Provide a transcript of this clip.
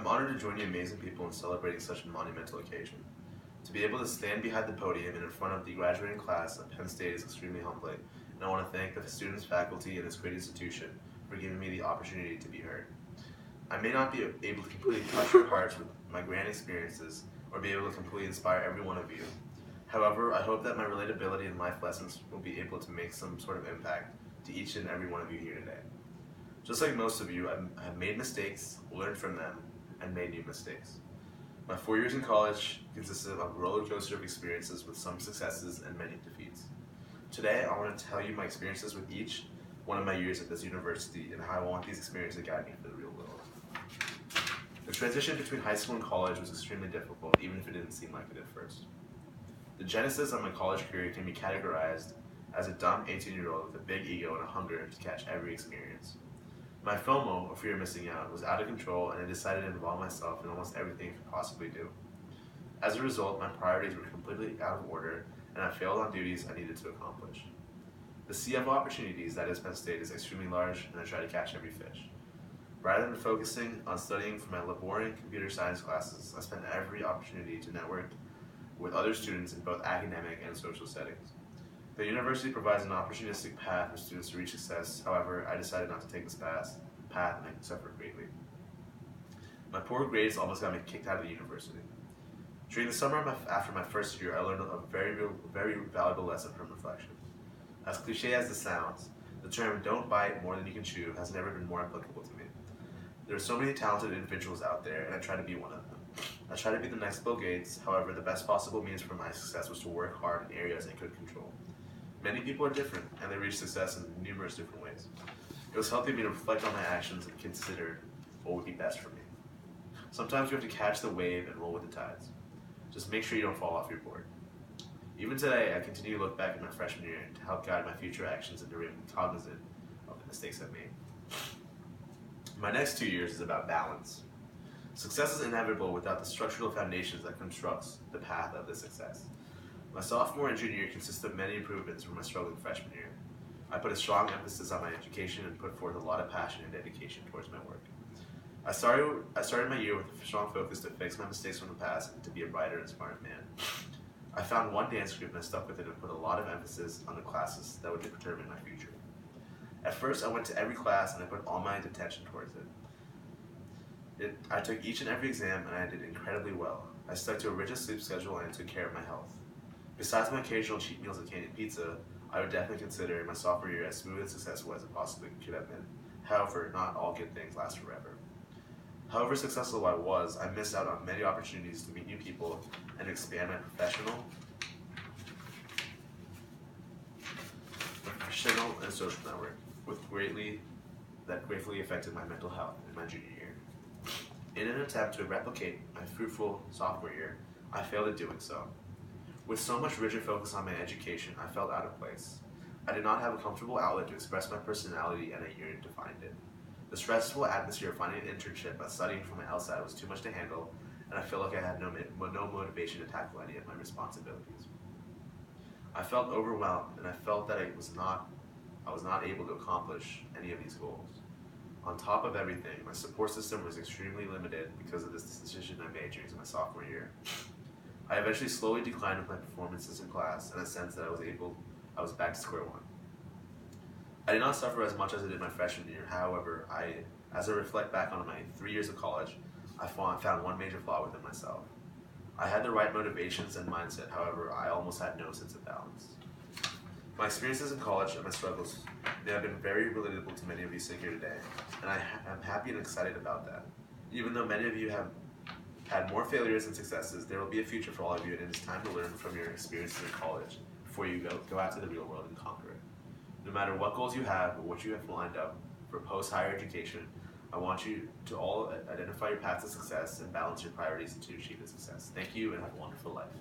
I'm honored to join the amazing people in celebrating such a monumental occasion. To be able to stand behind the podium and in front of the graduating class of Penn State is extremely humbling, and I want to thank the students, faculty, and this great institution for giving me the opportunity to be heard. I may not be able to completely touch your hearts with my grand experiences or be able to completely inspire every one of you. However, I hope that my relatability and life lessons will be able to make some sort of impact to each and every one of you here today. Just like most of you, I have made mistakes, learned from them, and made new mistakes. My 4 years in college consisted of a roller coaster of experiences with some successes and many defeats. Today, I want to tell you my experiences with each one of my years at this university and how I want these experiences to guide me for the real world. The transition between high school and college was extremely difficult, even if it didn't seem like it at first. The genesis of my college career can be categorized as a dumb 18-year-old with a big ego and a hunger to catch every experience. My FOMO, or fear of missing out, was out of control, and I decided to involve myself in almost everything I could possibly do. As a result, my priorities were completely out of order, and I failed on duties I needed to accomplish. The sea of opportunities that is Penn State is extremely large, and I try to catch every fish. Rather than focusing on studying for my boring computer science classes, I spent every opportunity to network with other students in both academic and social settings. The university provides an opportunistic path for students to reach success. However, I decided not to take this path and I suffered greatly. My poor grades almost got me kicked out of the university. During the summer after my first year, I learned a very valuable lesson from reflection. As cliche as this sounds, the term "don't bite more than you can chew" has never been more applicable to me. There are so many talented individuals out there, and I try to be one of them. I try to be the next Bill Gates. However, the best possible means for my success was to work hard in areas I could control. Many people are different, and they reach success in numerous different ways. It was helping me to reflect on my actions and consider what would be best for me. Sometimes you have to catch the wave and roll with the tides. Just make sure you don't fall off your board. Even today, I continue to look back at my freshman year to help guide my future actions and to remain cognizant of the mistakes I've made. My next 2 years is about balance. Success is inevitable without the structural foundations that constructs the path of the success. My sophomore and junior year consist of many improvements from my struggling freshman year. I put a strong emphasis on my education and put forth a lot of passion and dedication towards my work. I started my year with a strong focus to fix my mistakes from the past and to be a brighter and smarter man. I found one dance group and I stuck with it and put a lot of emphasis on the classes that would determine my future. At first, I went to every class and I put all my attention towards it. I took each and every exam and I did incredibly well. I stuck to a rigid sleep schedule and I took care of my health. Besides my occasional cheat meals at candy pizza, I would definitely consider my sophomore year as smooth and successful as it possibly could have been. However, not all good things last forever. However successful I was, I missed out on many opportunities to meet new people and expand my professional and social network, that gratefully affected my mental health in my junior year. In an attempt to replicate my fruitful sophomore year, I failed at doing so. With so much rigid focus on my education, I felt out of place. I did not have a comfortable outlet to express my personality, and I yearned to find it. The stressful atmosphere of finding an internship and studying from my outside was too much to handle, and I felt like I had no motivation to tackle any of my responsibilities. I felt overwhelmed, and I felt that I was not able to accomplish any of these goals. On top of everything, my support system was extremely limited because of this decision I made during my sophomore year. I eventually slowly declined with my performances in class, in a sense that I was back to square one. I did not suffer as much as I did my freshman year. However, as I reflect back on my 3 years of college, I found one major flaw within myself. I had the right motivations and mindset, however, I almost had no sense of balance. My experiences in college and my struggles, they have been very relatable to many of you sitting here today, and I am happy and excited about that. Even though many of you have had more failures than successes, there will be a future for all of you, and it is time to learn from your experiences in college before you go out to the real world and conquer it. No matter what goals you have or what you have lined up for post-higher education, I want you to all identify your path to success and balance your priorities to achieve the success. Thank you and have a wonderful life.